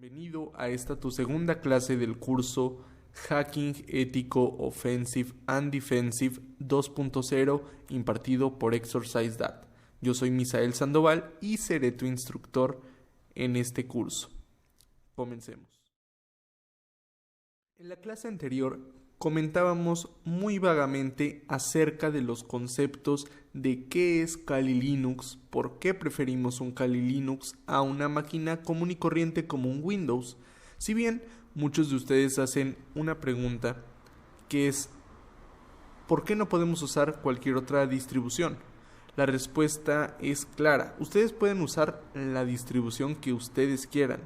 Bienvenido a esta tu segunda clase del curso Hacking Ético Offensive and Defensive 2.0 impartido por Exercise That. Yo soy Misael Sandoval y seré tu instructor en este curso. Comencemos. En la clase anterior comentábamos muy vagamente acerca de los conceptos de qué es Kali Linux, por qué preferimos un Kali Linux a una máquina común y corriente como un Windows. Si bien muchos de ustedes hacen una pregunta que es ¿por qué no podemos usar cualquier otra distribución? La respuesta es clara, ustedes pueden usar la distribución que ustedes quieran.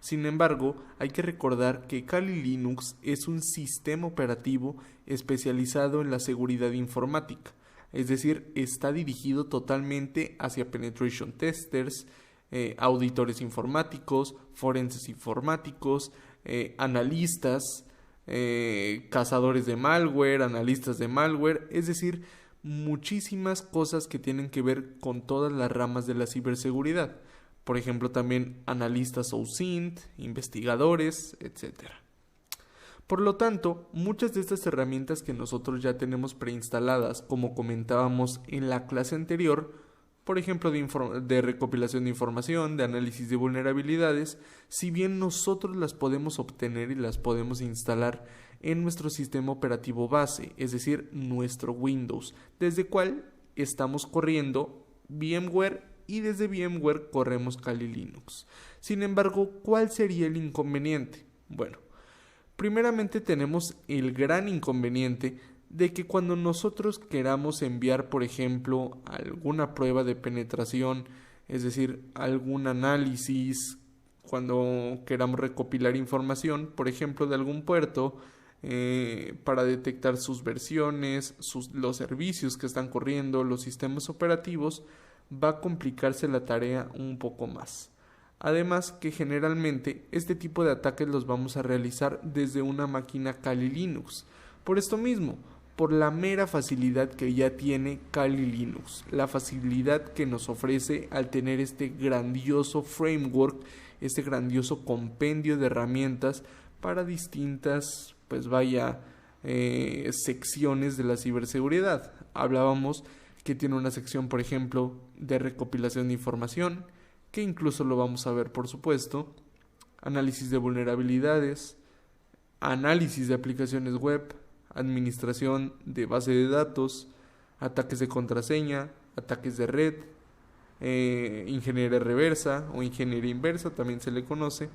Sin embargo, hay que recordar que Kali Linux es un sistema operativo especializado en la seguridad informática, es decir, está dirigido totalmente hacia penetration testers, auditores informáticos, forenses informáticos, analistas, cazadores de malware, analistas de malware, es decir, muchísimas cosas que tienen que ver con todas las ramas de la ciberseguridad. Por ejemplo, también analistas OSINT, investigadores, etc. Por lo tanto, muchas de estas herramientas que nosotros ya tenemos preinstaladas, como comentábamos en la clase anterior, por ejemplo, de recopilación de información, de análisis de vulnerabilidades, si bien nosotros las podemos obtener y las podemos instalar en nuestro sistema operativo base, es decir, nuestro Windows, desde el cual estamos corriendo VMware y desde VMware corremos Kali Linux. Sin embargo, ¿cuál sería el inconveniente? Bueno, primeramente tenemos el gran inconveniente de que cuando nosotros queramos enviar, por ejemplo, alguna prueba de penetración, es decir, algún análisis, cuando queramos recopilar información, por ejemplo, de algún puerto, para detectar sus versiones, los servicios que están corriendo, los sistemas operativos, va a complicarse la tarea un poco más. Además que generalmente este tipo de ataques los vamos a realizar desde una máquina Kali Linux. Por esto mismo, por la mera facilidad que ya tiene Kali Linux, la facilidad que nos ofrece al tener este grandioso framework, este grandioso compendio de herramientas para distintas, secciones de la ciberseguridad. Hablábamos que tiene una sección, por ejemplo, de recopilación de información, que incluso lo vamos a ver, por supuesto, análisis de vulnerabilidades, análisis de aplicaciones web, administración de base de datos, ataques de contraseña, ataques de red, ingeniería reversa o ingeniería inversa, también se le conoce,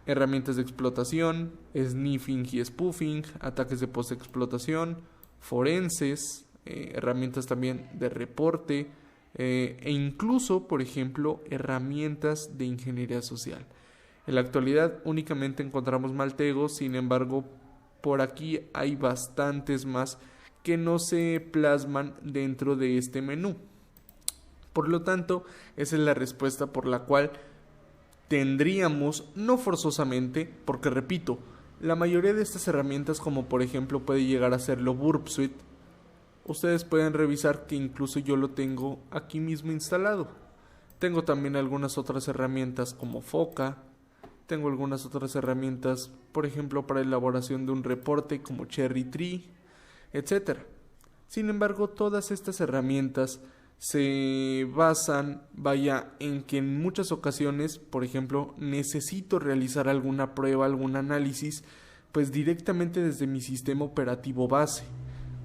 herramientas de explotación, sniffing y spoofing, ataques de postexplotación, forenses, herramientas también de reporte e incluso, por ejemplo, herramientas de ingeniería social. En la actualidad únicamente encontramos Maltego, sin embargo, por aquí hay bastantes más que no se plasman dentro de este menú. Por lo tanto, esa es la respuesta por la cual tendríamos, no forzosamente, porque repito, la mayoría de estas herramientas, como por ejemplo puede llegar a serlo Burp Suite, ustedes pueden revisar que incluso yo lo tengo aquí mismo instalado. Tengo también algunas otras herramientas como Foca. Tengo algunas otras herramientas, por ejemplo, para elaboración de un reporte como Cherry Tree, etc. Sin embargo, todas estas herramientas se basan, en que en muchas ocasiones, por ejemplo, necesito realizar alguna prueba, algún análisis, pues directamente desde mi sistema operativo base.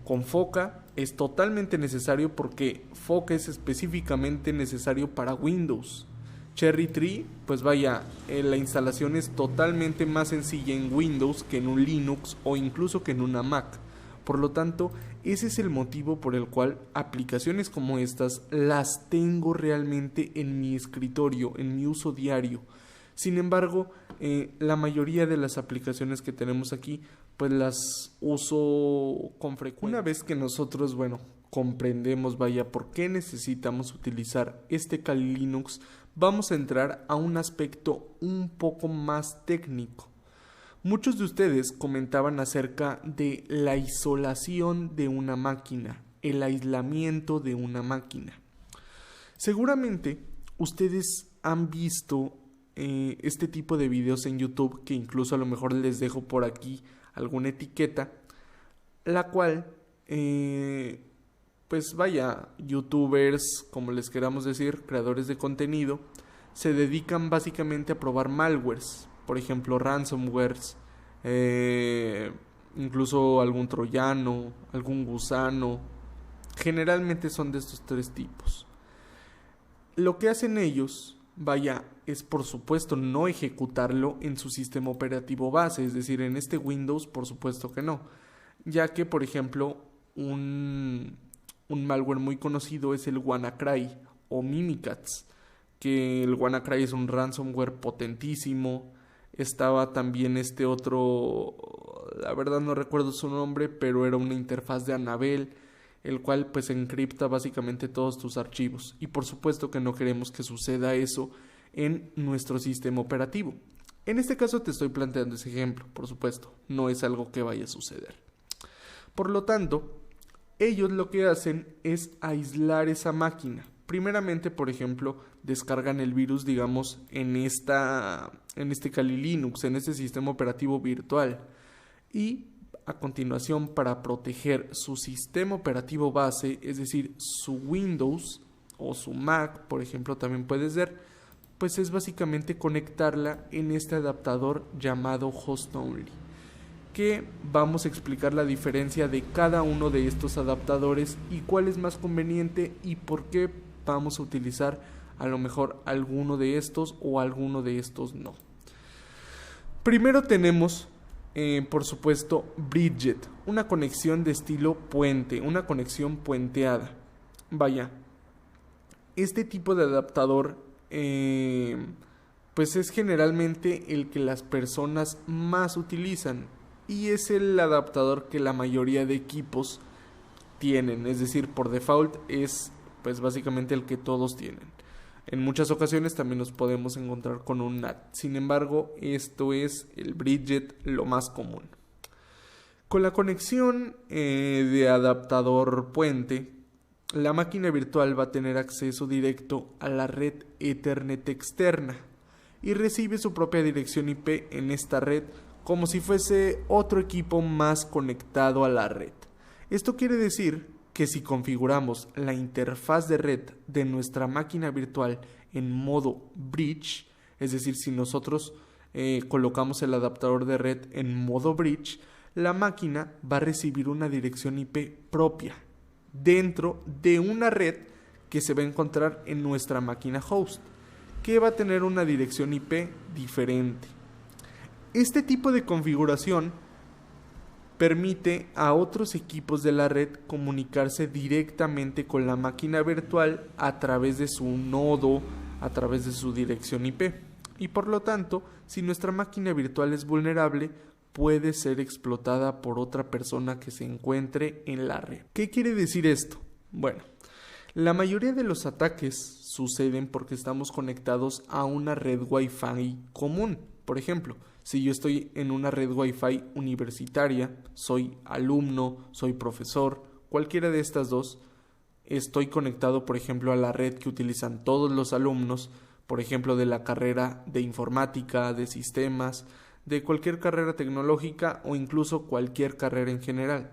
Con Foca es totalmente necesario porque Foca es específicamente necesario para Windows. Cherry Tree, la instalación es totalmente más sencilla en Windows que en un Linux o incluso que en una Mac. Por lo tanto, ese es el motivo por el cual aplicaciones como estas las tengo realmente en mi escritorio, en mi uso diario. Sin embargo, la mayoría de las aplicaciones que tenemos aquí, pues las uso con frecuencia. Una vez que nosotros, comprendemos, por qué necesitamos utilizar este Kali Linux, vamos a entrar a un aspecto un poco más técnico. Muchos de ustedes comentaban acerca de la isolación de una máquina, el aislamiento de una máquina. Seguramente ustedes han visto este tipo de videos en YouTube, que incluso a lo mejor les dejo por aquí alguna etiqueta, la cual, pues vaya, youtubers, como les queramos decir, creadores de contenido, se dedican básicamente a probar malwares, por ejemplo ransomwares, incluso algún troyano, algún gusano. Generalmente son de estos tres tipos. Lo que hacen ellos, vaya, es por supuesto no ejecutarlo en su sistema operativo base, es decir, en este Windows por supuesto que no, ya que por ejemplo un malware muy conocido es el WannaCry o Mimikatz, que el WannaCry es un ransomware potentísimo. Estaba también este otro, la verdad no recuerdo su nombre, pero era una interfaz de Annabelle, el cual pues encripta básicamente todos tus archivos, y por supuesto que no queremos que suceda eso en nuestro sistema operativo. En este caso te estoy planteando ese ejemplo, por supuesto, no es algo que vaya a suceder. Por lo tanto, ellos lo que hacen es aislar esa máquina. Primeramente, por ejemplo, descargan el virus, digamos, en este Kali Linux, en este sistema operativo virtual, y a continuación, para proteger su sistema operativo base, es decir, su Windows o su Mac, por ejemplo, también puede ser, pues es básicamente conectarla en este adaptador llamado Host Only, que vamos a explicar la diferencia de cada uno de estos adaptadores y cuál es más conveniente y por qué vamos a utilizar a lo mejor alguno de estos o alguno de estos no. Primero tenemos por supuesto Bridget, una conexión de estilo puente, una conexión puenteada. Vaya, este tipo de adaptador pues es generalmente el que las personas más utilizan y es el adaptador que la mayoría de equipos tienen, es decir, por default es pues básicamente el que todos tienen. En muchas ocasiones también nos podemos encontrar con un NAT. Sin embargo, esto es el Bridget, lo más común. Con la conexión de adaptador puente, la máquina virtual va a tener acceso directo a la red Ethernet externa y recibe su propia dirección IP en esta red como si fuese otro equipo más conectado a la red. Esto quiere decir que si configuramos la interfaz de red de nuestra máquina virtual en modo bridge, es decir, si nosotros colocamos el adaptador de red en modo bridge, la máquina va a recibir una dirección IP propia dentro de una red que se va a encontrar en nuestra máquina host, que va a tener una dirección IP diferente. Este tipo de configuración permite a otros equipos de la red comunicarse directamente con la máquina virtual a través de su nodo, a través de su dirección IP. Y por lo tanto, si nuestra máquina virtual es vulnerable, puede ser explotada por otra persona que se encuentre en la red. ¿Qué quiere decir esto? Bueno, la mayoría de los ataques suceden porque estamos conectados a una red Wi-Fi común. Por ejemplo, si yo estoy en una red Wi-Fi universitaria, soy alumno, soy profesor, cualquiera de estas dos, estoy conectado, por ejemplo, a la red que utilizan todos los alumnos, por ejemplo, de la carrera de informática, de sistemas, de cualquier carrera tecnológica o incluso cualquier carrera en general.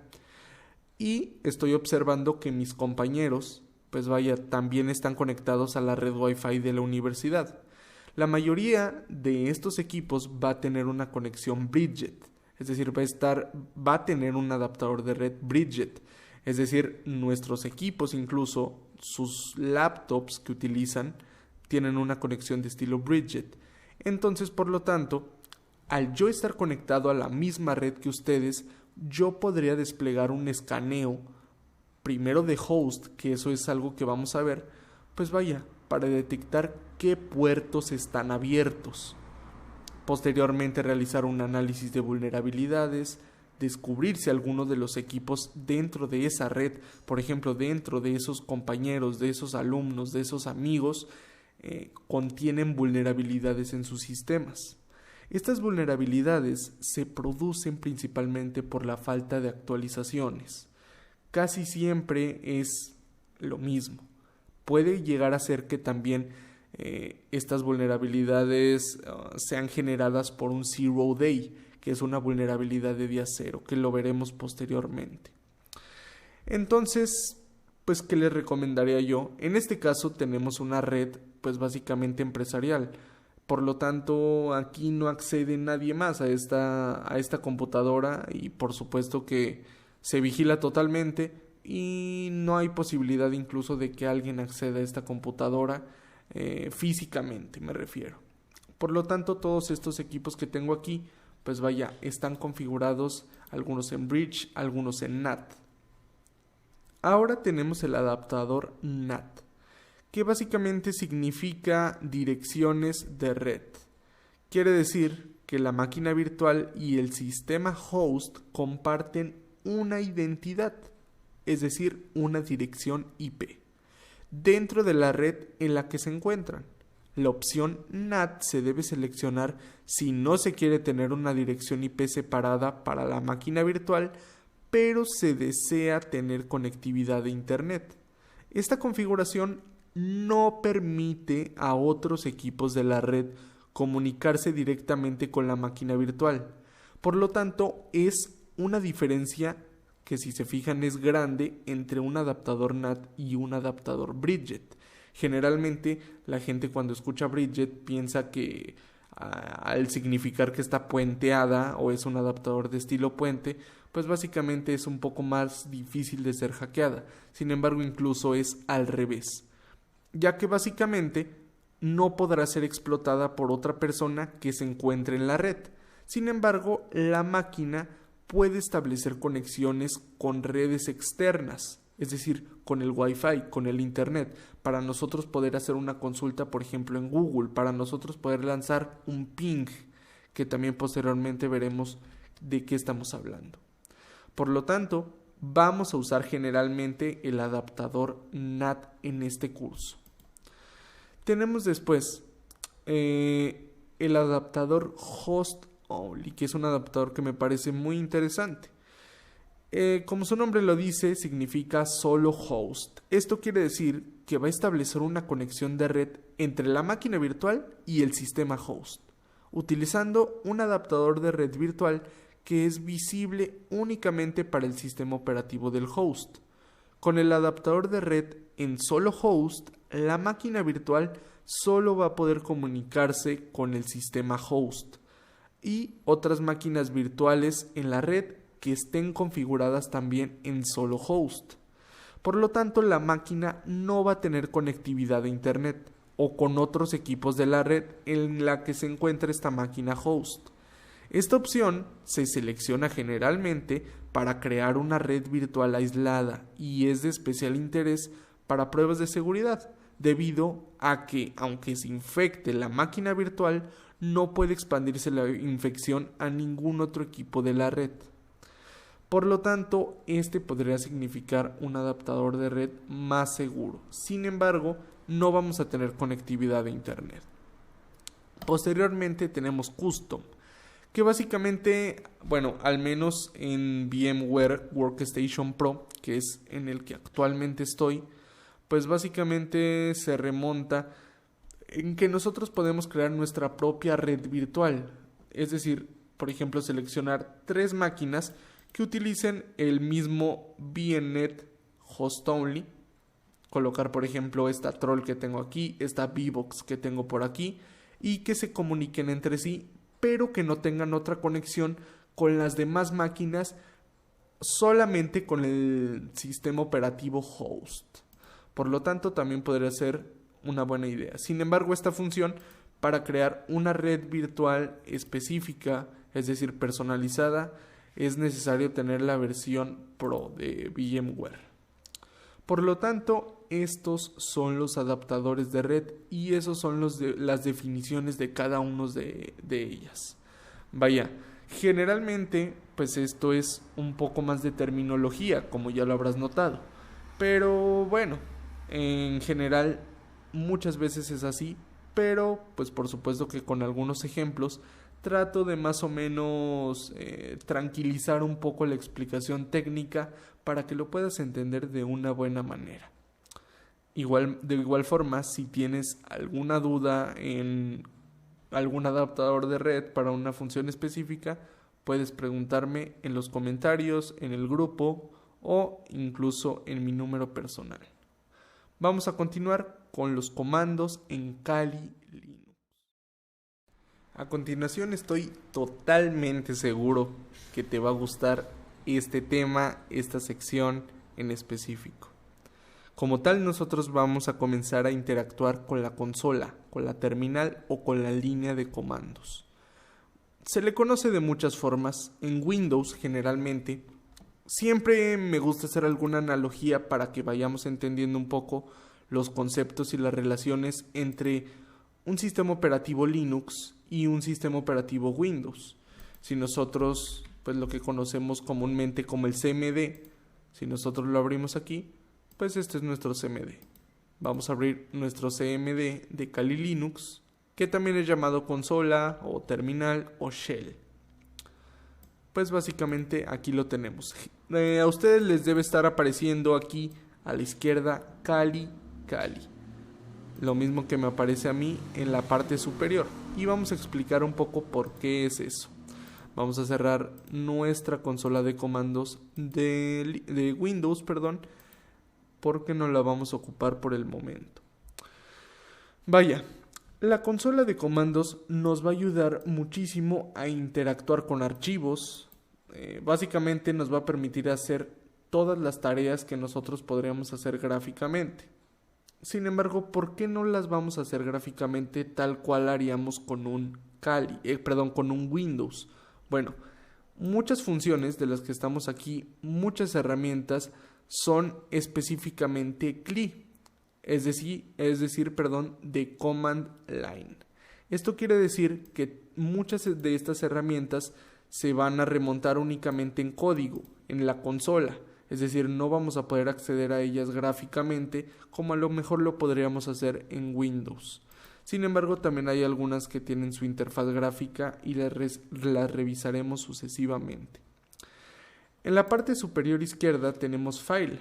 Y estoy observando que mis compañeros, pues vaya, también están conectados a la red Wi-Fi de la universidad. La mayoría de estos equipos va a tener una conexión Bridget, es decir, va a tener un adaptador de red Bridget, es decir, nuestros equipos, incluso sus laptops que utilizan, tienen una conexión de estilo Bridget. Entonces, por lo tanto, al yo estar conectado a la misma red que ustedes, yo podría desplegar un escaneo, primero de host, que eso es algo que vamos a ver, pues vaya, para detectar qué puertos están abiertos. Posteriormente realizar un análisis de vulnerabilidades, descubrir si alguno de los equipos dentro de esa red, por ejemplo dentro de esos compañeros, de esos alumnos, de esos amigos, contienen vulnerabilidades en sus sistemas. Estas vulnerabilidades se producen principalmente por la falta de actualizaciones. Casi siempre es lo mismo. Puede llegar a ser que también estas vulnerabilidades sean generadas por un zero day, que es una vulnerabilidad de día cero, que lo veremos posteriormente. Entonces, pues, ¿qué les recomendaría yo? En este caso tenemos una red, pues básicamente empresarial. Por lo tanto, aquí no accede nadie más a esta computadora y por supuesto que se vigila totalmente y no hay posibilidad incluso de que alguien acceda a esta computadora físicamente, me refiero. Por lo tanto, todos estos equipos que tengo aquí, pues vaya, están configurados, algunos en Bridge, algunos en NAT. Ahora tenemos el adaptador NAT, que básicamente significa direcciones de red. Quiere decir que la máquina virtual y el sistema host comparten una identidad, es decir, una dirección IP, dentro de la red en la que se encuentran. La opción NAT se debe seleccionar si no se quiere tener una dirección IP separada para la máquina virtual, pero se desea tener conectividad de Internet. Esta configuración no permite a otros equipos de la red comunicarse directamente con la máquina virtual. Por lo tanto, es una diferencia que, si se fijan, es grande entre un adaptador NAT y un adaptador Bridget. Generalmente la gente cuando escucha Bridget piensa que al significar que está puenteada o es un adaptador de estilo puente, pues básicamente es un poco más difícil de ser hackeada. Sin embargo, incluso es al revés, ya que básicamente no podrá ser explotada por otra persona que se encuentre en la red. Sin embargo, la máquina puede establecer conexiones con redes externas, es decir, con el Wi-Fi, con el Internet, para nosotros poder hacer una consulta, por ejemplo, en Google, para nosotros poder lanzar un ping, que también posteriormente veremos de qué estamos hablando. Por lo tanto, vamos a usar generalmente el adaptador NAT en este curso. Tenemos después el adaptador Host Only, que es un adaptador que me parece muy interesante. Como su nombre lo dice, significa solo host. Esto quiere decir que va a establecer una conexión de red entre la máquina virtual y el sistema host, utilizando un adaptador de red virtual que es visible únicamente para el sistema operativo del host. Con el adaptador de red en solo host, la máquina virtual solo va a poder comunicarse con el sistema host y otras máquinas virtuales en la red que estén configuradas también en solo host. Por lo tanto, la máquina no va a tener conectividad de Internet o con otros equipos de la red en la que se encuentra esta máquina host. Esta opción se selecciona generalmente para crear una red virtual aislada y es de especial interés para pruebas de seguridad, debido a que, aunque se infecte la máquina virtual, no puede expandirse la infección a ningún otro equipo de la red. Por lo tanto, este podría significar un adaptador de red más seguro. Sin embargo, no vamos a tener conectividad de Internet. Posteriormente tenemos Custom, que básicamente, bueno, al menos en VMware Workstation Pro, que es en el que actualmente estoy, pues básicamente se remonta en que nosotros podemos crear nuestra propia red virtual. Es decir, por ejemplo, seleccionar 3 máquinas que utilicen el mismo VNet Host Only, colocar por ejemplo esta Troll que tengo aquí, esta VBox que tengo por aquí, y que se comuniquen entre sí, pero que no tengan otra conexión con las demás máquinas, solamente con el sistema operativo host. Por lo tanto, también podría ser una buena idea. Sin embargo, esta función, para crear una red virtual específica, es decir, personalizada, es necesario tener la versión Pro de VMware. Por lo tanto, estos son los adaptadores de red y esos son las definiciones de cada uno de ellas. Vaya, generalmente, pues esto es un poco más de terminología, como ya lo habrás notado. Pero bueno, en general, muchas veces es así, pero pues por supuesto que con algunos ejemplos trato de más o menos tranquilizar un poco la explicación técnica para que lo puedas entender de una buena manera. De igual forma, si tienes alguna duda en algún adaptador de red para una función específica, puedes preguntarme en los comentarios, en el grupo o incluso en mi número personal. Vamos a continuar con los comandos en Kali Linux. A continuación, estoy totalmente seguro que te va a gustar este tema, esta sección en específico. Como tal, nosotros vamos a comenzar a interactuar con la consola, con la terminal o con la línea de comandos. Se le conoce de muchas formas. En Windows, generalmente, siempre me gusta hacer alguna analogía para que vayamos entendiendo un poco los conceptos y las relaciones entre un sistema operativo Linux y un sistema operativo Windows. Si nosotros, pues lo que conocemos comúnmente como el CMD, si nosotros lo abrimos aquí, pues este es nuestro CMD. Vamos a abrir nuestro CMD de Kali Linux, que también es llamado consola o terminal o shell. Pues básicamente aquí lo tenemos. A ustedes les debe estar apareciendo aquí a la izquierda Kali. Lo mismo que me aparece a mí en la parte superior. Y vamos a explicar un poco por qué es eso. Vamos a cerrar nuestra consola de comandos de Windows, porque no la vamos a ocupar por el momento. Vaya, la consola de comandos nos va a ayudar muchísimo a interactuar con archivos. Básicamente nos va a permitir hacer todas las tareas que nosotros podríamos hacer gráficamente. Sin embargo, ¿por qué no las vamos a hacer gráficamente tal cual haríamos con un con un Windows? Bueno, muchas funciones de las que estamos aquí, muchas herramientas son específicamente CLI, es decir, de Command Line. Esto quiere decir que muchas de estas herramientas se van a remontar únicamente en código, en la consola. Es decir, no vamos a poder acceder a ellas gráficamente como a lo mejor lo podríamos hacer en Windows. Sin embargo, también hay algunas que tienen su interfaz gráfica y las revisaremos sucesivamente. En la parte superior izquierda tenemos File,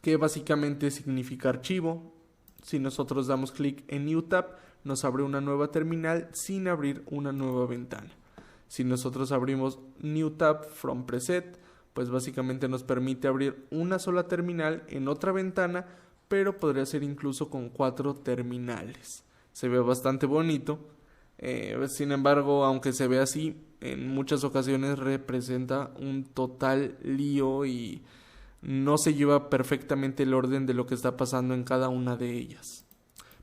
que básicamente significa archivo. Si nosotros damos clic en New Tab, nos abre una nueva terminal sin abrir una nueva ventana. Si nosotros abrimos New Tab from Preset, pues básicamente nos permite abrir una sola terminal en otra ventana, pero podría ser incluso con 4 terminales. Se ve bastante bonito. Sin embargo, aunque se ve así, en muchas ocasiones representa un total lío y no se lleva perfectamente el orden de lo que está pasando en cada una de ellas.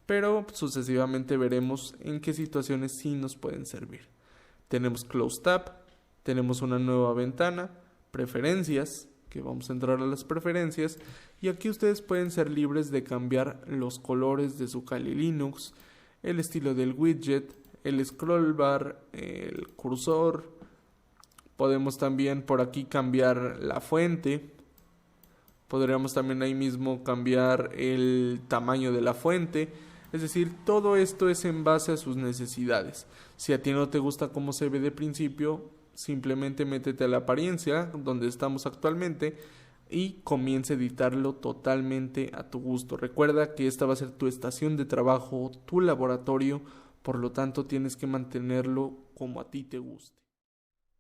Pero sucesivamente veremos en qué situaciones sí nos pueden servir. Tenemos Close Tab, tenemos una nueva ventana, preferencias, que vamos a entrar a las preferencias, y aquí ustedes pueden ser libres de cambiar los colores de su Kali Linux, el estilo del widget, el scroll bar, el cursor. Podemos también por aquí cambiar la fuente. Podríamos también ahí mismo cambiar el tamaño de la fuente. Es decir, todo esto es en base a sus necesidades. Si a ti no te gusta cómo se ve de principio, simplemente métete a la apariencia donde estamos actualmente y comienza a editarlo totalmente a tu gusto. Recuerda que esta va a ser tu estación de trabajo, tu laboratorio, por lo tanto tienes que mantenerlo como a ti te guste.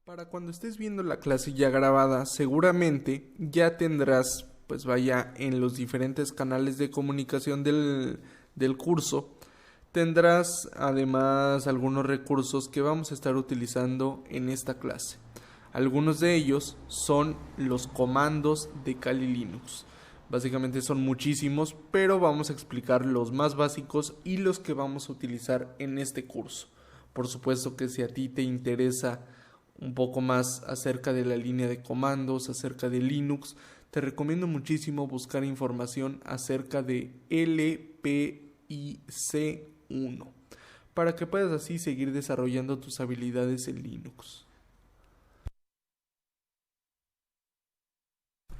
Para cuando estés viendo la clase ya grabada, seguramente ya tendrás, pues vaya, en los diferentes canales de comunicación del curso, tendrás además algunos recursos que vamos a estar utilizando en esta clase. Algunos de ellos son los comandos de Kali Linux. Básicamente son muchísimos, pero vamos a explicar los más básicos y los que vamos a utilizar en este curso. Por supuesto que si a ti te interesa un poco más acerca de la línea de comandos, acerca de Linux, te recomiendo muchísimo buscar información acerca de LPIC1 para que puedas así seguir desarrollando tus habilidades en Linux.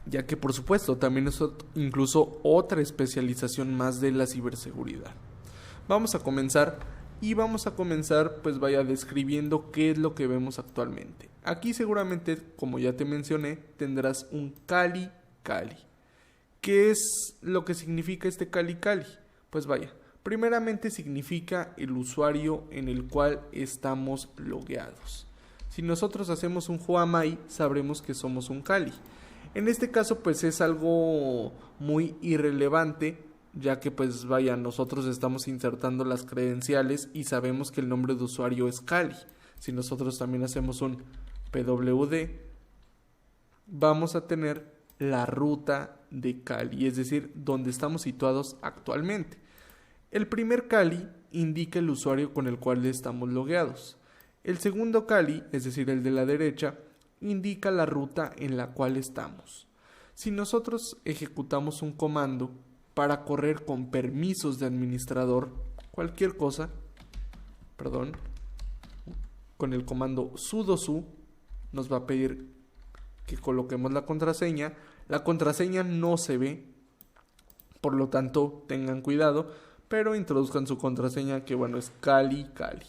Ya que por supuesto también es incluso otra especialización más de la ciberseguridad. Vamos a comenzar pues vaya describiendo qué es lo que vemos actualmente. Aquí seguramente, como ya te mencioné, tendrás un Kali. ¿Qué es lo que significa este Kali Kali? Pues vaya, primeramente significa el usuario en el cual estamos logueados. Si nosotros hacemos un Huamai, sabremos que somos un Kali. En este caso pues es algo muy irrelevante, ya que pues vaya, nosotros estamos insertando las credenciales y sabemos que el nombre de usuario es Kali. Si nosotros también hacemos un PWD, vamos a tener la ruta de Kali, es decir, donde estamos situados actualmente. El primer Kali indica el usuario con el cual estamos logueados. El segundo Kali, es decir, el de la derecha, indica la ruta en la cual estamos. Si nosotros ejecutamos un comando para correr con permisos de administrador, cualquier cosa, con el comando sudo su, nos va a pedir que coloquemos la contraseña. La contraseña no se ve, por lo tanto tengan cuidado, pero introduzcan su contraseña, que bueno, es Kali Kali.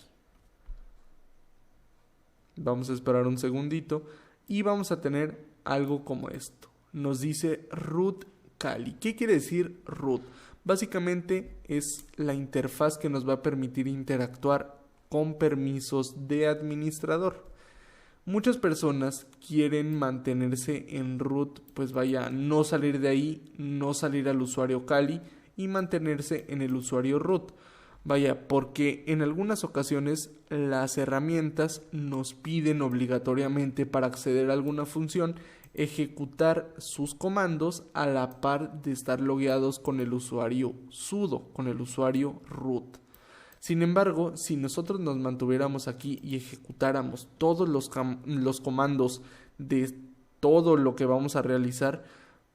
Vamos a esperar un segundito y vamos a tener algo como esto. Nos dice root Kali. ¿Qué quiere decir root? Básicamente es la interfaz que nos va a permitir interactuar con permisos de administrador. Muchas personas quieren mantenerse en root, pues vaya, no salir de ahí, no salir al usuario Kali y mantenerse en el usuario root. Vaya, porque en algunas ocasiones las herramientas nos piden obligatoriamente, para acceder a alguna función, ejecutar sus comandos a la par de estar logueados con el usuario sudo, con el usuario root. Sin embargo, si nosotros nos mantuviéramos aquí y ejecutáramos todos los comandos de todo lo que vamos a realizar,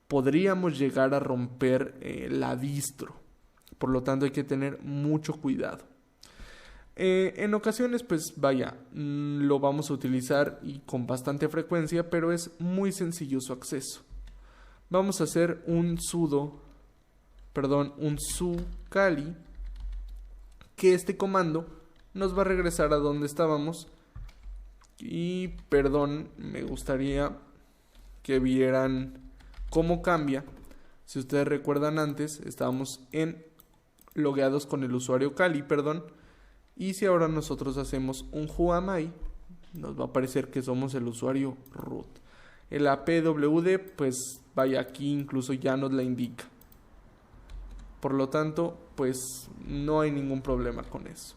podríamos llegar a romper la distro. Por lo tanto, hay que tener mucho cuidado. En ocasiones, pues vaya, lo vamos a utilizar y con bastante frecuencia, pero es muy sencillo su acceso. Vamos a hacer un su Kali, que este comando nos va a regresar a donde estábamos. Y me gustaría que vieran cómo cambia. Si ustedes recuerdan, antes estábamos logueados con el usuario Kali, y si ahora nosotros hacemos un Huamai, nos va a aparecer que somos el usuario root. El APWD, pues vaya, aquí incluso ya nos la indica. Por lo tanto, pues no hay ningún problema con eso.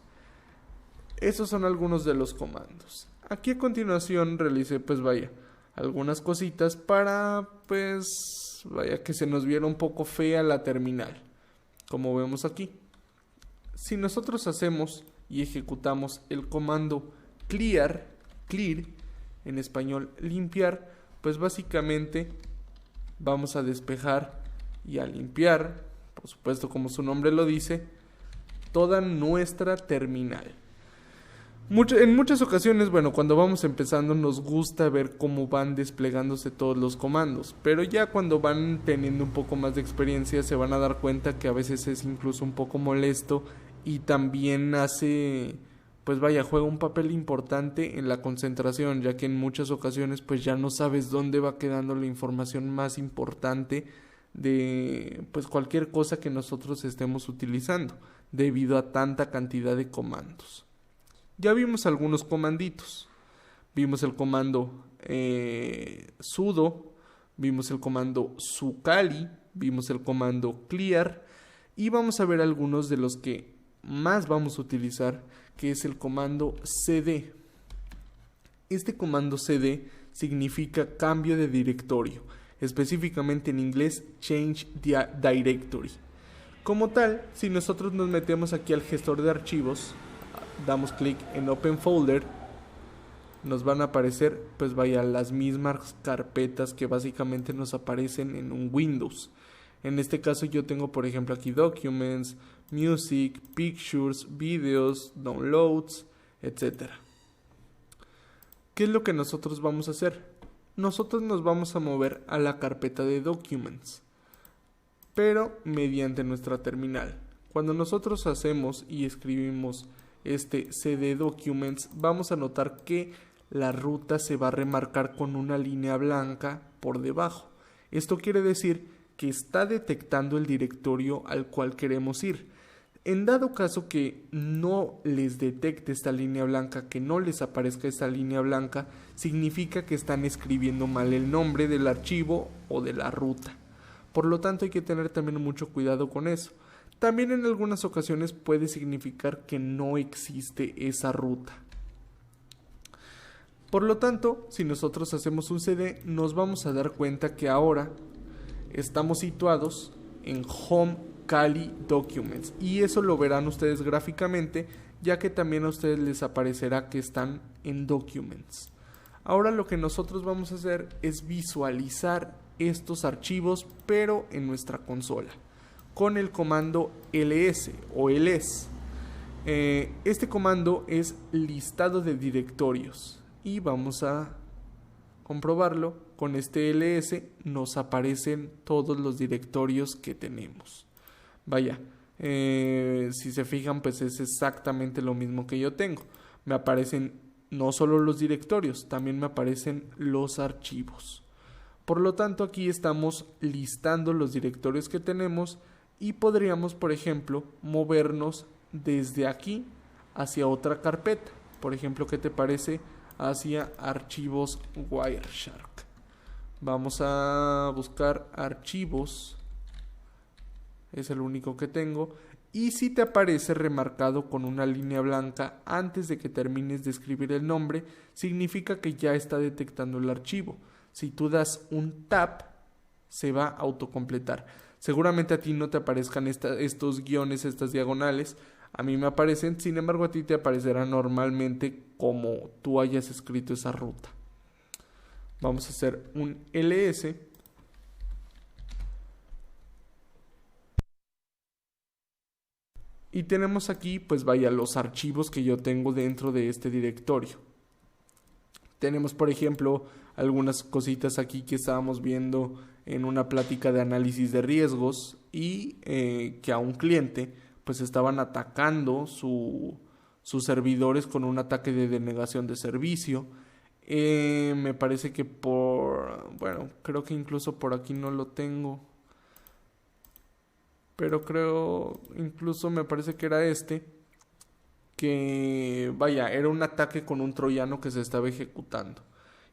Esos son algunos de los comandos. Aquí a continuación realicé, pues vaya, algunas cositas para, pues vaya, que se nos viera un poco fea la terminal, como vemos aquí. Si nosotros hacemos y ejecutamos el comando clear, en español limpiar, pues básicamente vamos a despejar y a limpiar, por supuesto como su nombre lo dice, toda nuestra terminal. En muchas ocasiones, bueno, cuando vamos empezando nos gusta ver cómo van desplegándose todos los comandos, pero ya cuando van teniendo un poco más de experiencia se van a dar cuenta que a veces es incluso un poco molesto y también juega un papel importante en la concentración, ya que en muchas ocasiones pues ya no sabes dónde va quedando la información más importante de pues cualquier cosa que nosotros estemos utilizando, debido a tanta cantidad de comandos. Ya vimos algunos comanditos. Vimos el comando sudo, vimos el comando sucali, vimos el comando clear y vamos a ver algunos de los que más vamos a utilizar, que es el comando cd. Este comando cd significa cambio de directorio, específicamente en inglés change directory. Como tal, si nosotros nos metemos aquí al gestor de archivos, damos clic en Open Folder, nos van a aparecer las mismas carpetas que básicamente nos aparecen en un Windows. En este caso yo tengo, por ejemplo, aquí Documents, Music, Pictures, Videos, Downloads, etc. ¿Qué es lo que nosotros vamos a hacer? Nosotros nos vamos a mover a la carpeta de Documents, pero mediante nuestra terminal. Cuando nosotros hacemos y escribimos este cd documents, vamos a notar que la ruta se va a remarcar con una línea blanca por debajo. Esto quiere decir que está detectando el directorio al cual queremos ir. En dado caso que no les detecte esta línea blanca, que no les aparezca esta línea blanca, significa que están escribiendo mal el nombre del archivo o de la ruta. Por lo tanto, hay que tener también mucho cuidado con eso. También en algunas ocasiones puede significar que no existe esa ruta. Por lo tanto, si nosotros hacemos un CD, nos vamos a dar cuenta que ahora estamos situados en Home Kali Documents, y eso lo verán ustedes gráficamente, ya que también a ustedes les aparecerá que están en Documents. Ahora lo que nosotros vamos a hacer es visualizar estos archivos, pero en nuestra consola, con el comando ls o ls. Este comando es listado de directorios, y vamos a comprobarlo. Con este ls nos aparecen todos los directorios que tenemos. Vaya, si se fijan, pues es exactamente lo mismo que yo tengo. Me aparecen no solo los directorios, también me aparecen los archivos. Por lo tanto, aquí estamos listando los directorios que tenemos, y podríamos, por ejemplo, movernos desde aquí hacia otra carpeta. Por ejemplo, ¿qué te parece? Hacia archivos Wireshark. Vamos a buscar archivos. Es el único que tengo. Y si te aparece remarcado con una línea blanca antes de que termines de escribir el nombre, significa que ya está detectando el archivo. Si tú das un tab, se va a autocompletar. Seguramente a ti no te aparezcan estos guiones, estas diagonales. A mí me aparecen, sin embargo a ti te aparecerá normalmente como tú hayas escrito esa ruta. Vamos a hacer un ls. Y tenemos aquí, pues vaya, los archivos que yo tengo dentro de este directorio. Tenemos, por ejemplo, algunas cositas aquí que estábamos viendo en una plática de análisis de riesgos, y que a un cliente pues estaban atacando sus servidores con un ataque de denegación de servicio. Me parece que creo que incluso por aquí no lo tengo, pero creo, incluso me parece que era que vaya, era un ataque con un troyano que se estaba ejecutando,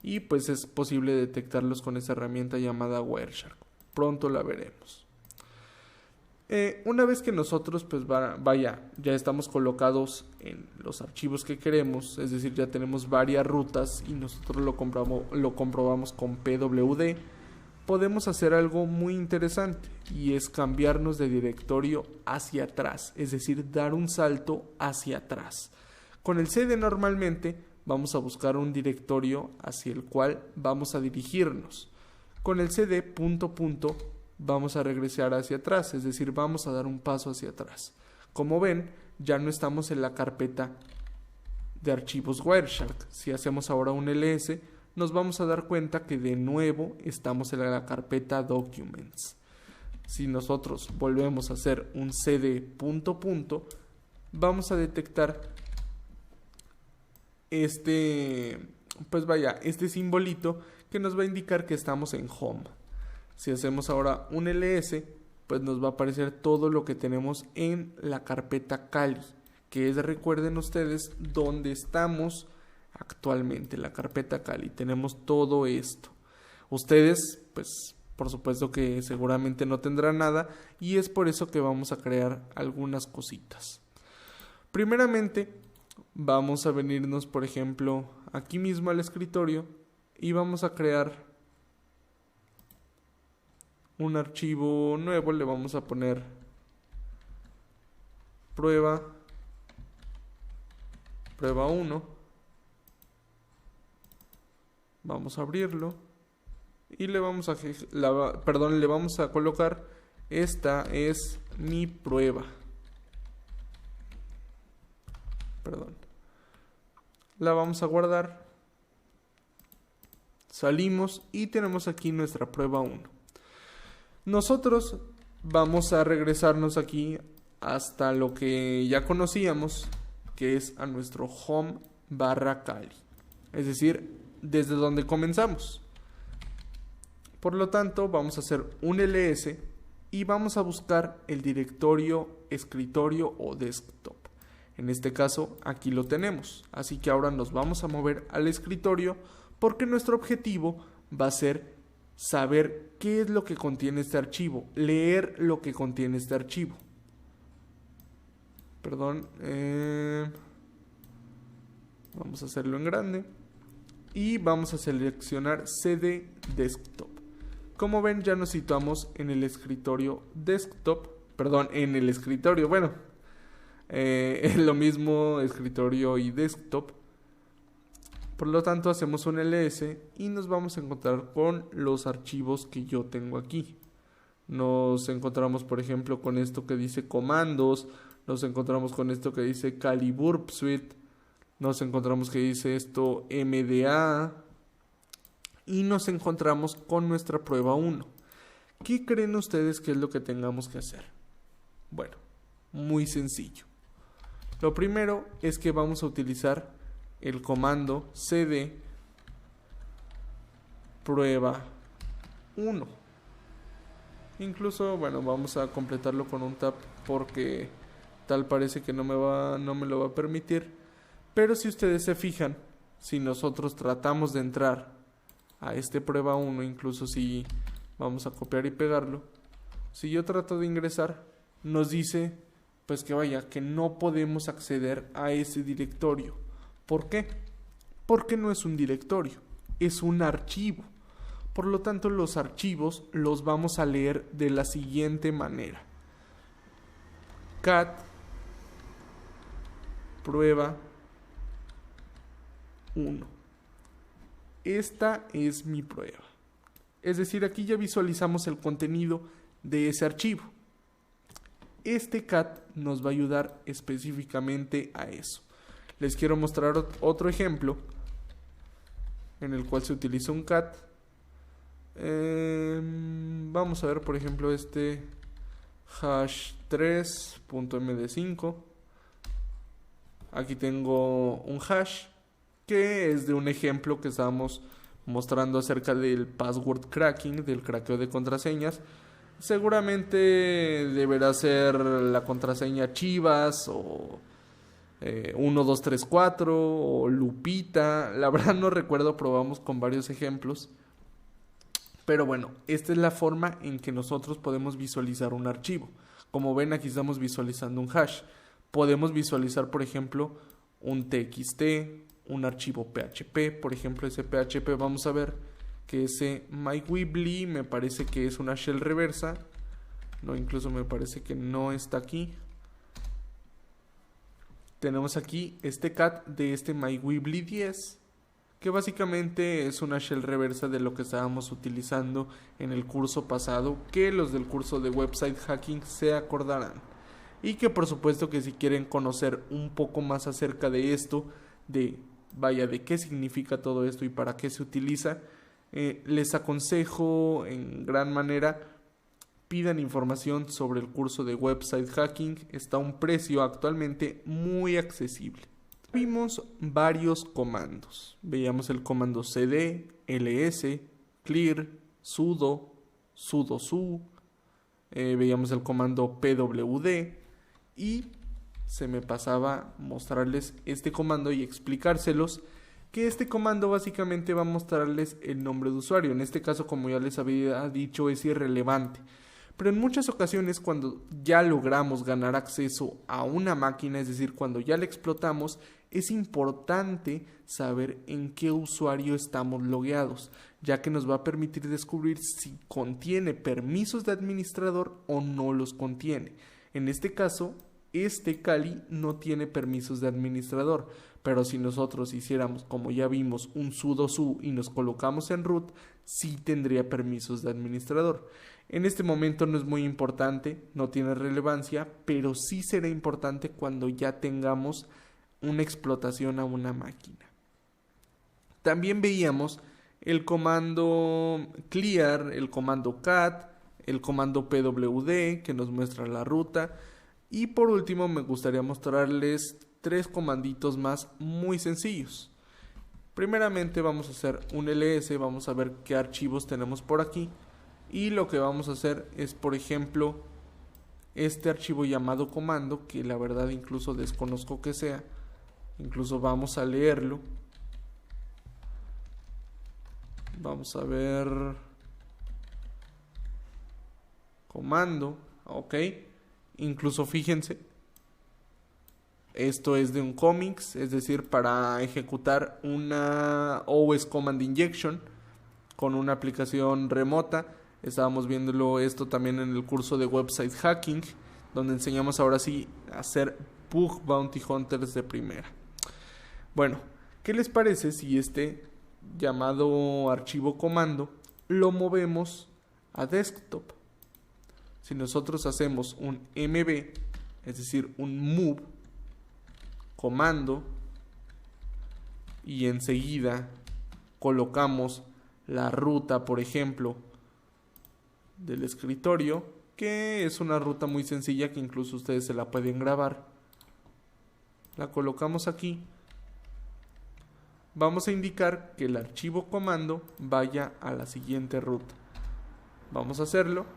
y pues es posible detectarlos con esa herramienta llamada Wireshark. Pronto la veremos. Una vez que nosotros pues ya estamos colocados en los archivos que queremos, es decir, ya tenemos varias rutas y nosotros lo comprobamos con pwd, podemos hacer algo muy interesante, y es cambiarnos de directorio hacia atrás, es decir, dar un salto hacia atrás. Con el cd normalmente vamos a buscar un directorio hacia el cual vamos a dirigirnos. Con el cd ... vamos a regresar hacia atrás, es decir, vamos a dar un paso hacia atrás. Como ven, ya no estamos en la carpeta de archivos Wireshark. Si hacemos ahora un ls, nos vamos a dar cuenta que de nuevo estamos en la carpeta Documents. Si nosotros volvemos a hacer un cd ... vamos a detectar este simbolito que nos va a indicar que estamos en Home. Si hacemos ahora un ls, pues nos va a aparecer todo lo que tenemos en la carpeta Kali, que es, recuerden ustedes, donde estamos actualmente, la carpeta Kali. Tenemos todo esto. Ustedes, pues, por supuesto que seguramente no tendrán nada, y es por eso que vamos a crear algunas cositas. Primeramente, vamos a venirnos, por ejemplo, aquí mismo al escritorio, y vamos a crear un archivo nuevo. Le vamos a poner prueba 1. Vamos a abrirlo y le vamos a colocar: esta es mi prueba. La vamos a guardar. Salimos y tenemos aquí nuestra prueba 1. Nosotros vamos a regresarnos aquí hasta lo que ya conocíamos, que es a nuestro home/Kali, es decir, desde donde comenzamos. Por lo tanto, vamos a hacer un ls y vamos a buscar el directorio escritorio o desktop. En este caso, aquí lo tenemos. Así que ahora nos vamos a mover al escritorio porque nuestro objetivo va a ser saber qué es lo que contiene este archivo, leer lo que contiene este archivo. Perdón, vamos a hacerlo en grande y vamos a seleccionar CD Desktop. Como ven, ya nos situamos en el escritorio desktop, perdón, en el escritorio, bueno, es lo mismo escritorio y desktop. Por lo tanto, hacemos un ls y nos vamos a encontrar con los archivos que yo tengo aquí. Nos encontramos, por ejemplo, con esto que dice comandos, nos encontramos con esto que dice Kali Burp Suite, nos encontramos que dice esto MDA y nos encontramos con nuestra prueba 1. ¿Qué creen ustedes que es lo que tengamos que hacer? Bueno, muy sencillo. Lo primero es que vamos a utilizar el comando cd prueba 1. Incluso, bueno, vamos a completarlo con un tab porque tal parece que no me lo va a permitir. Pero si ustedes se fijan, si nosotros tratamos de entrar a este prueba 1, incluso si vamos a copiar y pegarlo, si yo trato de ingresar, nos dice pues que vaya, que no podemos acceder a ese directorio. ¿Por qué? Porque no es un directorio, es un archivo. Por lo tanto, los archivos los vamos a leer de la siguiente manera. cat prueba 1. Esta es mi prueba. Es decir, aquí ya visualizamos el contenido de ese archivo. Este cat nos va a ayudar específicamente a eso. Les quiero mostrar otro ejemplo en el cual se utiliza un cat. Vamos a ver, por ejemplo, este hash 3.md5. Aquí tengo un hash que es de un ejemplo que estábamos mostrando acerca del password cracking, del craqueo de contraseñas. Seguramente deberá ser la contraseña Chivas o 1234 o Lupita. La verdad no recuerdo, probamos con varios ejemplos. Pero bueno, esta es la forma en que nosotros podemos visualizar un archivo. Como ven, aquí estamos visualizando un hash. Podemos visualizar, por ejemplo, un txt, un archivo PHP. Por ejemplo, ese PHP vamos a ver que ese myweebly me parece que es una shell reversa. No, incluso me parece que no está aquí. Tenemos aquí este cat de este myweebly 10, que básicamente es una shell reversa de lo que estábamos utilizando en el curso pasado, que los del curso de website hacking se acordarán. Y que por supuesto que si quieren conocer un poco más acerca de esto, de qué significa todo esto y para qué se utiliza, les aconsejo en gran manera pidan información sobre el curso de website hacking. Está a un precio actualmente muy accesible. Vimos varios comandos. Veíamos el comando cd, ls, clear, sudo, sudo-su. Veíamos el comando pwd y se me pasaba mostrarles este comando y explicárselos, que este comando básicamente va a mostrarles el nombre de usuario. En este caso, como ya les había dicho, es irrelevante. Pero en muchas ocasiones, cuando ya logramos ganar acceso a una máquina, es decir, cuando ya la explotamos, es importante saber en qué usuario estamos logueados, ya que nos va a permitir descubrir si contiene permisos de administrador o no los contiene. En este caso, este Kali no tiene permisos de administrador, pero si nosotros hiciéramos, como ya vimos, un sudo-su y nos colocamos en root, sí tendría permisos de administrador. En este momento no es muy importante, no tiene relevancia, pero sí será importante cuando ya tengamos una explotación a una máquina. También veíamos el comando clear, el comando cat, el comando pwd que nos muestra la ruta. Y por último me gustaría mostrarles 3 comanditos más muy sencillos. Primeramente vamos a hacer un ls, vamos a ver qué archivos tenemos por aquí. Y lo que vamos a hacer es, por ejemplo, este archivo llamado comando, que la verdad incluso desconozco que sea. Incluso vamos a leerlo. Vamos a ver comando, ok. Incluso fíjense, esto es de un comics, es decir, para ejecutar una OS Command Injection con una aplicación remota. Estábamos viéndolo esto también en el curso de website hacking, donde enseñamos ahora sí a hacer bug bounty hunters de primera. Bueno, ¿qué les parece si este llamado archivo comando lo movemos a desktop? Si nosotros hacemos un mv, es decir, un move comando, y enseguida colocamos la ruta, por ejemplo, del escritorio, que es una ruta muy sencilla que incluso ustedes se la pueden grabar. La colocamos aquí. Vamos a indicar que el archivo comando vaya a la siguiente ruta. Vamos a hacerlo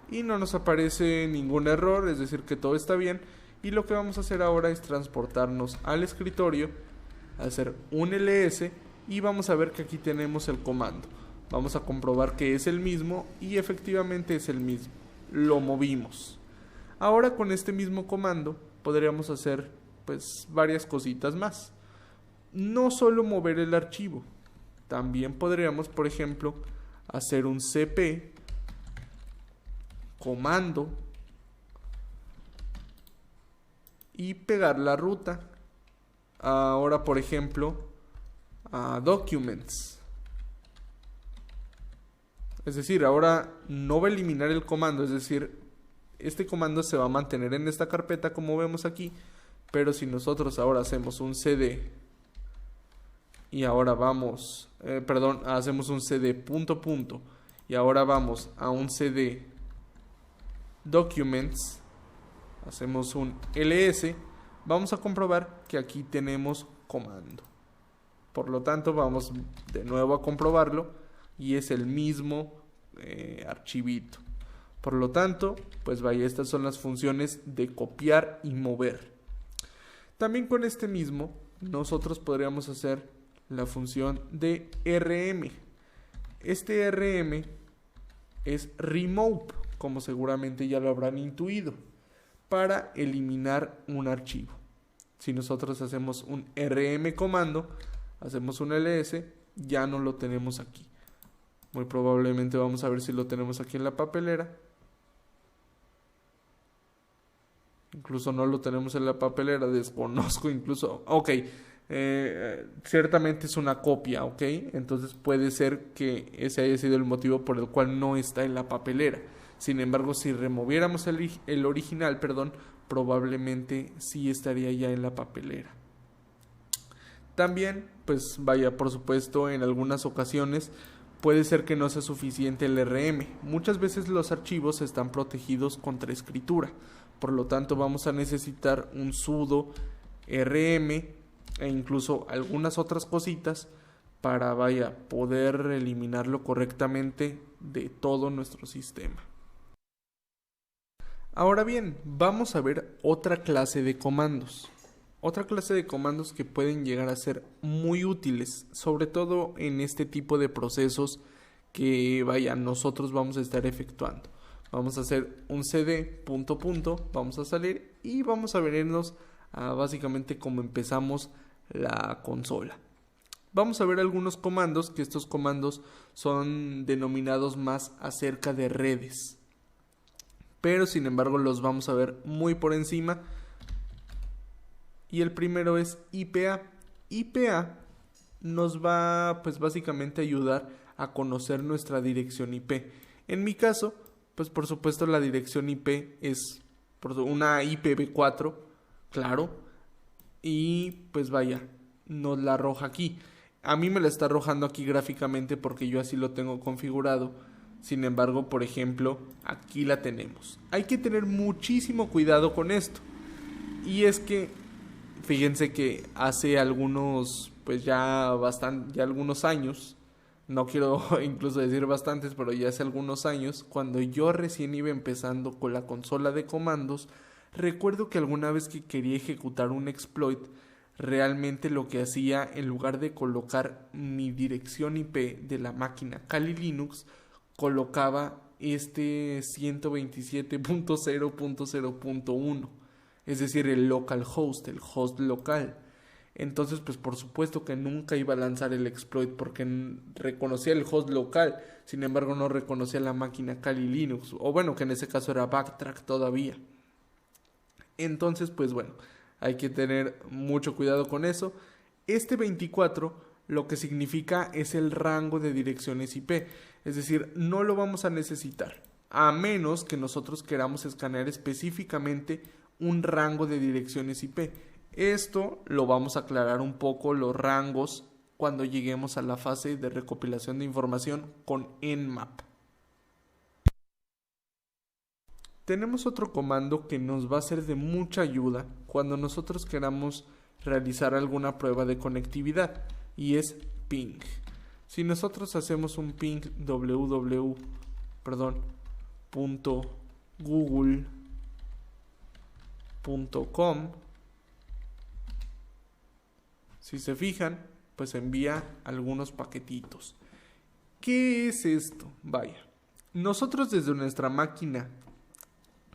y no nos aparece ningún error, es decir que todo está bien. Y lo que vamos a hacer ahora es transportarnos al escritorio, hacer un ls y vamos a ver que aquí tenemos el comando. Vamos a comprobar que es el mismo y efectivamente es el mismo. Lo movimos. Ahora con este mismo comando podríamos hacer pues varias cositas más. No solo mover el archivo, también podríamos, por ejemplo, hacer un cp comando y pegar la ruta. Ahora, por ejemplo, a documents. Es decir, ahora no va a eliminar el comando, es decir, este comando se va a mantener en esta carpeta como vemos aquí, pero si nosotros ahora hacemos un cd y ahora vamos, hacemos un cd punto punto y ahora vamos a un cd documents, hacemos un ls, vamos a comprobar que aquí tenemos comando. Por lo tanto, vamos de nuevo a comprobarlo y es el mismo archivito. Por lo tanto, pues vaya, estas son las funciones de copiar y mover. También con este mismo, nosotros podríamos hacer la función de rm. Este rm es remove, como seguramente ya lo habrán intuido, para eliminar un archivo. Si nosotros hacemos un rm comando, hacemos un ls, ya no lo tenemos aquí. Muy probablemente vamos a ver si lo tenemos aquí en la papelera. Incluso no lo tenemos en la papelera, desconozco incluso. Ok, ciertamente es una copia, ok. Entonces puede ser que ese haya sido el motivo por el cual no está en la papelera. Sin embargo, si removiéramos el original, probablemente sí estaría ya en la papelera. También, pues vaya, por supuesto, en algunas ocasiones puede ser que no sea suficiente el RM. Muchas veces los archivos están protegidos contra escritura. Por lo tanto, vamos a necesitar un sudo rm e incluso algunas otras cositas para, vaya, poder eliminarlo correctamente de todo nuestro sistema. Ahora bien, vamos a ver otra clase de comandos. Otra clase de comandos que pueden llegar a ser muy útiles, sobre todo en este tipo de procesos que, vaya, nosotros vamos a estar efectuando. Vamos a hacer un cd punto punto, vamos a salir y vamos a venirnos a básicamente como empezamos la consola. Vamos a ver algunos comandos, que estos comandos son denominados más acerca de redes, pero sin embargo los vamos a ver muy por encima. Y el primero es IPA. IPA nos va pues básicamente a ayudar a conocer nuestra dirección IP. En mi caso, pues por supuesto la dirección IP es una IPv4, claro. Y pues vaya, nos la arroja aquí. A mí me la está arrojando aquí gráficamente porque yo así lo tengo configurado. Sin embargo, por ejemplo, aquí la tenemos. Hay que tener muchísimo cuidado con esto. Y es que Fíjense que hace algunos, pues ya algunos años, no quiero incluso decir bastantes, pero ya hace algunos años, cuando yo recién iba empezando con la consola de comandos, recuerdo que alguna vez que quería ejecutar un exploit, realmente lo que hacía, en lugar de colocar mi dirección IP de la máquina Kali Linux, colocaba este 127.0.0.1, es decir, el localhost, el host local. Entonces, pues por supuesto que nunca iba a lanzar el exploit porque reconocía el host local, sin embargo no reconocía la máquina Kali Linux, o bueno, que en ese caso era Backtrack todavía. Entonces, pues bueno, hay que tener mucho cuidado con eso. Este 24 lo que significa es el rango de direcciones IP, es decir, no lo vamos a necesitar, a menos que nosotros queramos escanear específicamente un rango de direcciones IP. Esto lo vamos a aclarar un poco, los rangos, cuando lleguemos a la fase de recopilación de información con Nmap. Tenemos otro comando que nos va a ser de mucha ayuda cuando nosotros queramos realizar alguna prueba de conectividad, y es ping. Si nosotros hacemos un ping www.google.com, si se fijan, pues envía algunos paquetitos. ¿Qué es esto? Vaya, nosotros desde nuestra máquina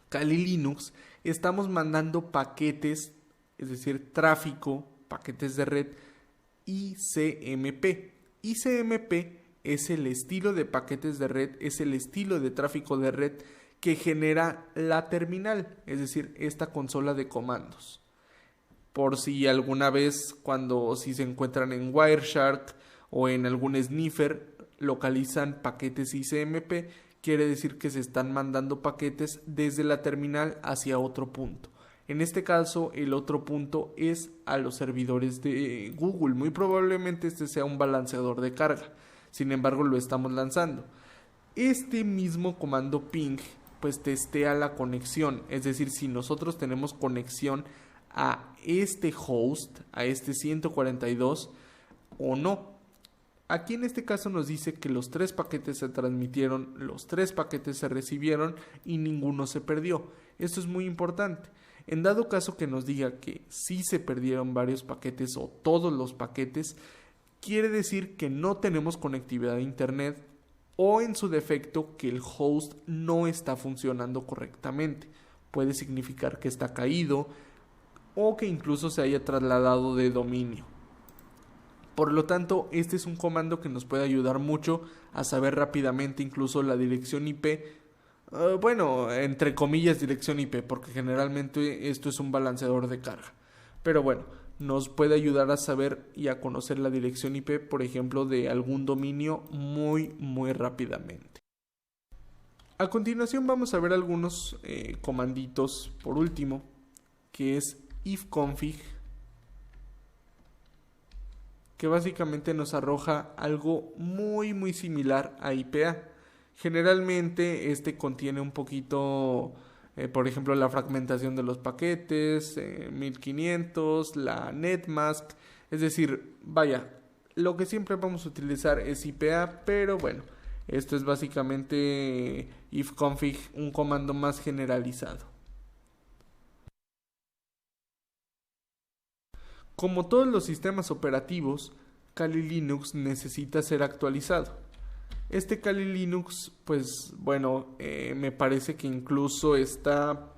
Kali Linux estamos mandando paquetes, es decir, tráfico, paquetes de red ICMP. ICMP es el estilo de paquetes de red, es el estilo de tráfico de red que genera la terminal, es decir, esta consola de comandos. Por si alguna vez, si se encuentran en Wireshark o en algún sniffer, localizan paquetes ICMP, quiere decir que se están mandando paquetes desde la terminal hacia otro punto. En este caso, el otro punto es a los servidores de Google. Muy probablemente este sea un balanceador de carga. Sin embargo, lo estamos lanzando. Este mismo comando ping, pues testea la conexión. Es decir, si nosotros tenemos conexión a este host, a este 142 o no. Aquí en este caso nos dice que los 3 paquetes se transmitieron, los 3 paquetes se recibieron y ninguno se perdió. Esto es muy importante. En dado caso que nos diga que sí se perdieron varios paquetes o todos los paquetes, quiere decir que no tenemos conectividad a internet o en su defecto que el host no está funcionando correctamente. Puede significar que está caído o que incluso se haya trasladado de dominio. Por lo tanto, este es un comando que nos puede ayudar mucho a saber rápidamente incluso la dirección IP. Bueno, entre comillas dirección IP, porque generalmente esto es un balanceador de carga. Pero bueno, nos puede ayudar a saber y a conocer la dirección IP, por ejemplo, de algún dominio muy rápidamente. A continuación vamos a ver algunos comanditos por último, que es ifconfig, que básicamente nos arroja algo muy similar a IPA. Generalmente este contiene un poquito, por ejemplo, la fragmentación de los paquetes, 1500, la netmask, es decir, vaya, lo que siempre vamos a utilizar es IPA, pero bueno, esto es básicamente ifconfig, un comando más generalizado. Como todos los sistemas operativos, Kali Linux necesita ser actualizado. Este Kali Linux, pues bueno, me parece que incluso está,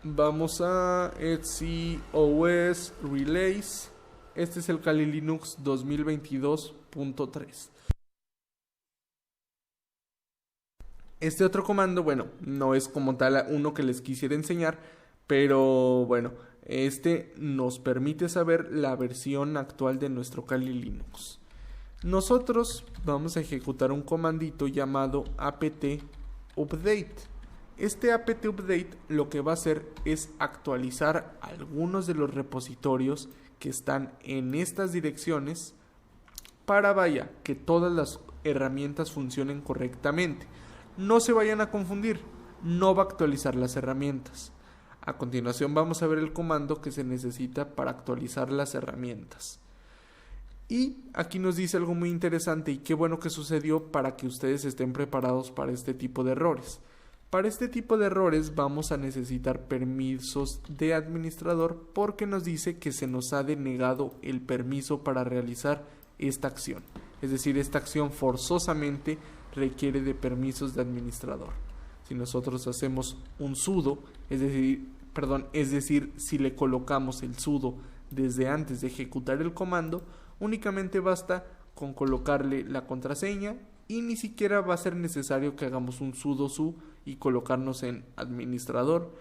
vamos a Etsy OS Relays. Este es el Kali Linux 2022.3. Este otro comando, bueno, no es como tal uno que les quisiera enseñar, pero bueno, este nos permite saber la versión actual de nuestro Kali Linux. Nosotros vamos a ejecutar un comandito llamado apt update. Este apt update lo que va a hacer es actualizar algunos de los repositorios que están en estas direcciones para que todas las herramientas funcionen correctamente. No se vayan a confundir, no va a actualizar las herramientas. A continuación vamos a ver el comando que se necesita para actualizar las herramientas. Y aquí nos dice algo muy interesante y qué bueno que sucedió para que ustedes estén preparados para este tipo de errores. Para este tipo de errores vamos a necesitar permisos de administrador porque nos dice que se nos ha denegado el permiso para realizar esta acción. Es decir, esta acción forzosamente requiere de permisos de administrador. Si nosotros hacemos un sudo, es decir, si le colocamos el sudo desde antes de ejecutar el comando, únicamente basta con colocarle la contraseña y ni siquiera va a ser necesario que hagamos un sudo su y colocarnos en administrador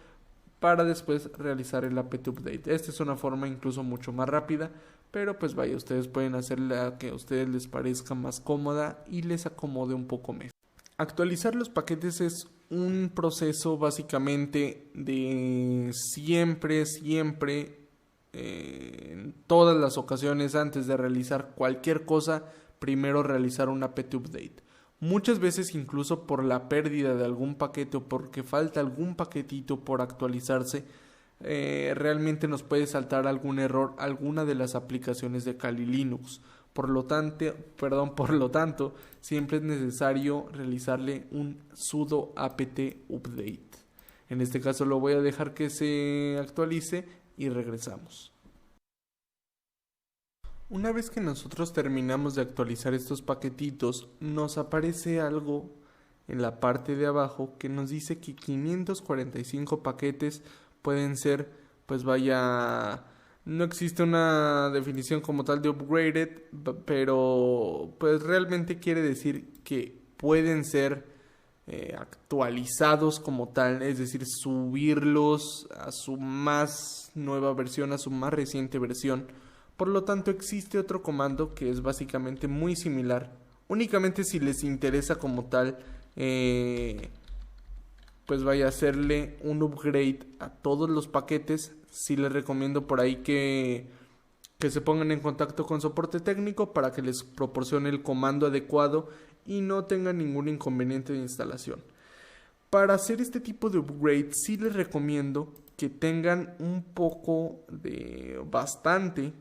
para después realizar el apt update. Esta es una forma incluso mucho más rápida, pero pues vaya, ustedes pueden hacer la que a ustedes les parezca más cómoda y les acomode un poco mejor. Actualizar los paquetes es un proceso básicamente de siempre, en todas las ocasiones antes de realizar cualquier cosa, primero realizar un apt update. Muchas veces incluso por la pérdida de algún paquete o porque falta algún paquetito por actualizarse, realmente nos puede saltar algún error alguna de las aplicaciones de Kali Linux. Por lo tanto, siempre es necesario realizarle un sudo apt update. En este caso lo voy a dejar que se actualice y regresamos. Una vez que nosotros terminamos de actualizar estos paquetitos, nos aparece algo en la parte de abajo que nos dice que 545 paquetes pueden ser, pues vaya, no existe una definición como tal de upgraded, pero pues realmente quiere decir que pueden ser actualizados como tal, es decir, subirlos a su más nueva versión, a su más reciente versión. Por lo tanto, existe otro comando que es básicamente muy similar. Únicamente si les interesa como tal, pues vaya a hacerle un upgrade a todos los paquetes. Sí les recomiendo por ahí que se pongan en contacto con soporte técnico para que les proporcione el comando adecuado y no tengan ningún inconveniente de instalación. Para hacer este tipo de upgrade sí les recomiendo que tengan bastante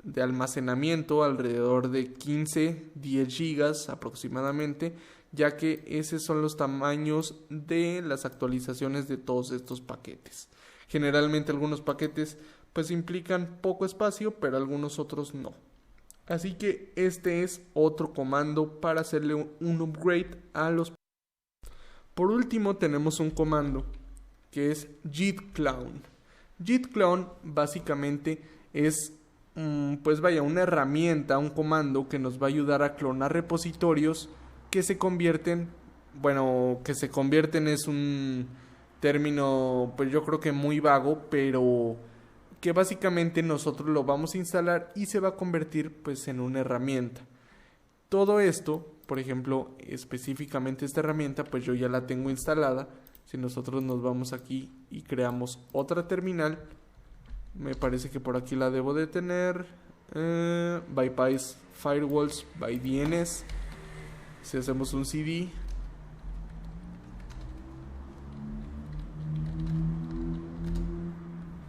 de almacenamiento, alrededor de 15-10 gigas aproximadamente, ya que esos son los tamaños de las actualizaciones de todos estos paquetes. Generalmente algunos paquetes pues implican poco espacio, pero algunos otros no. Así que este es otro comando para hacerle un upgrade a los. Por último tenemos un comando que es git clone. Git clone básicamente es pues vaya, una herramienta, un comando que nos va a ayudar a clonar repositorios que se convierten es un término pues yo creo que muy vago, pero que básicamente nosotros lo vamos a instalar y se va a convertir pues en una herramienta. Todo esto, por ejemplo, específicamente esta herramienta pues yo ya la tengo instalada. Si nosotros nos vamos aquí y creamos otra terminal, me parece que por aquí la debo de tener. Bypass Firewalls by DNS. Si hacemos un CD,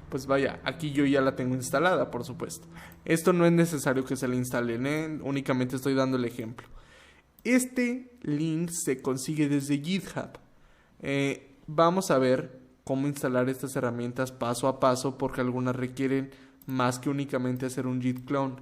pues vaya, aquí yo ya la tengo instalada, por supuesto. Esto no es necesario que se la instalen, únicamente estoy dando el ejemplo. Este link se consigue desde GitHub. Vamos a ver cómo instalar estas herramientas paso a paso, porque algunas requieren más que únicamente hacer un git clone.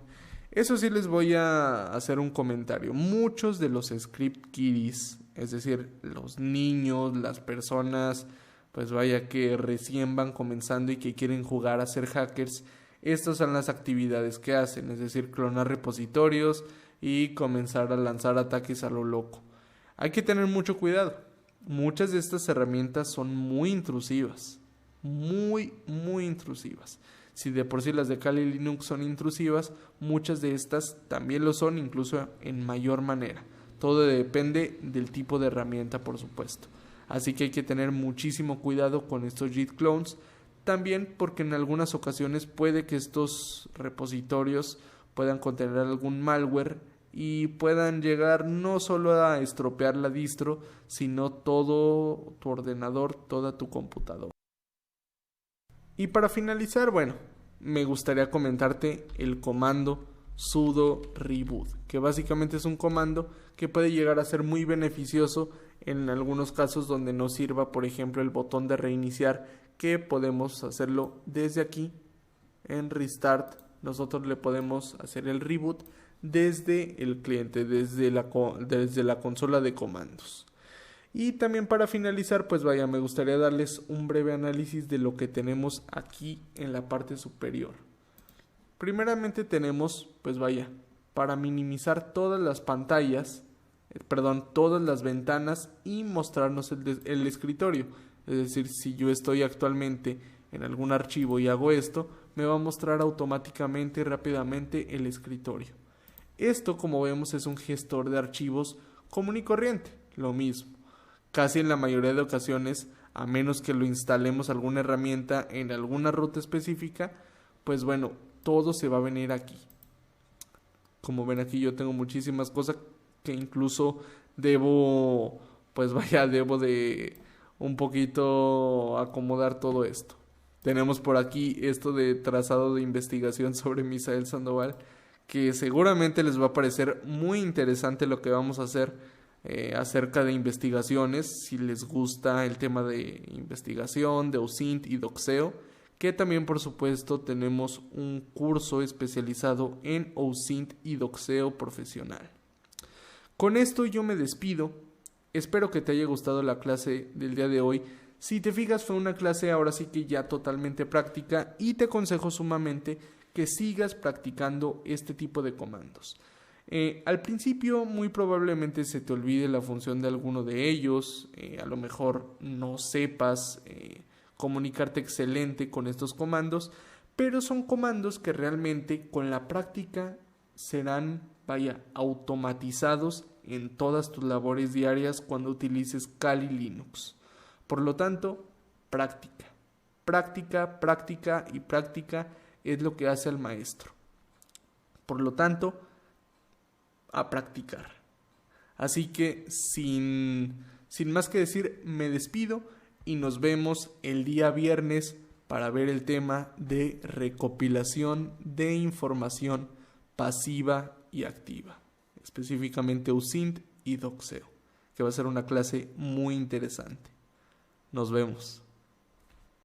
Eso sí, les voy a hacer un comentario. Muchos de los script kiddies, es decir, los niños, las personas, pues vaya, que recién van comenzando y que quieren jugar a ser hackers, estas son las actividades que hacen, es decir, clonar repositorios y comenzar a lanzar ataques a lo loco. Hay que tener mucho cuidado. Muchas de estas herramientas son muy intrusivas, muy intrusivas. Si de por sí las de Kali Linux son intrusivas, muchas de estas también lo son, incluso en mayor manera. Todo depende del tipo de herramienta, por supuesto. Así que hay que tener muchísimo cuidado con estos git clones, también porque en algunas ocasiones puede que estos repositorios puedan contener algún malware y puedan llegar no solo a estropear la distro, sino todo tu ordenador, toda tu computadora. Y para finalizar, bueno, me gustaría comentarte el comando sudo reboot, que básicamente es un comando que puede llegar a ser muy beneficioso en algunos casos donde no sirva, por ejemplo, el botón de reiniciar, que podemos hacerlo desde aquí en Restart. Nosotros le podemos hacer el reboot desde el cliente, desde la consola de comandos. Y también para finalizar, pues vaya, me gustaría darles un breve análisis de lo que tenemos aquí en la parte superior. Primeramente tenemos, pues vaya, para minimizar todas las pantallas, todas las ventanas y mostrarnos el escritorio. Es decir, si yo estoy actualmente en algún archivo y hago esto, me va a mostrar automáticamente y rápidamente el escritorio. Esto, como vemos, es un gestor de archivos común y corriente, lo mismo. Casi en la mayoría de ocasiones, a menos que lo instalemos alguna herramienta en alguna ruta específica, pues bueno, todo se va a venir aquí. Como ven aquí, yo tengo muchísimas cosas que incluso debo de un poquito acomodar todo esto. Tenemos por aquí esto de trazado de investigación sobre Misael Sandoval, que seguramente les va a parecer muy interesante lo que vamos a hacer acerca de investigaciones, si les gusta el tema de investigación, de OSINT y doxeo, que también por supuesto tenemos un curso especializado en OSINT y doxeo profesional. Con esto yo me despido, espero que te haya gustado la clase del día de hoy. Si te fijas, fue una clase ahora sí que ya totalmente práctica y te aconsejo sumamente que sigas practicando este tipo de comandos. Al principio muy probablemente se te olvide la función de alguno de ellos, a lo mejor no sepas comunicarte excelente con estos comandos, pero son comandos que realmente con la práctica serán, automatizados en todas tus labores diarias cuando utilices Kali Linux. Por lo tanto, práctica, práctica, práctica y práctica es lo que hace al maestro. Por lo tanto, a practicar. Así que sin más que decir, me despido y nos vemos el día viernes para ver el tema de recopilación de información pasiva y activa, específicamente OSINT y doxeo, que va a ser una clase muy interesante. Nos vemos.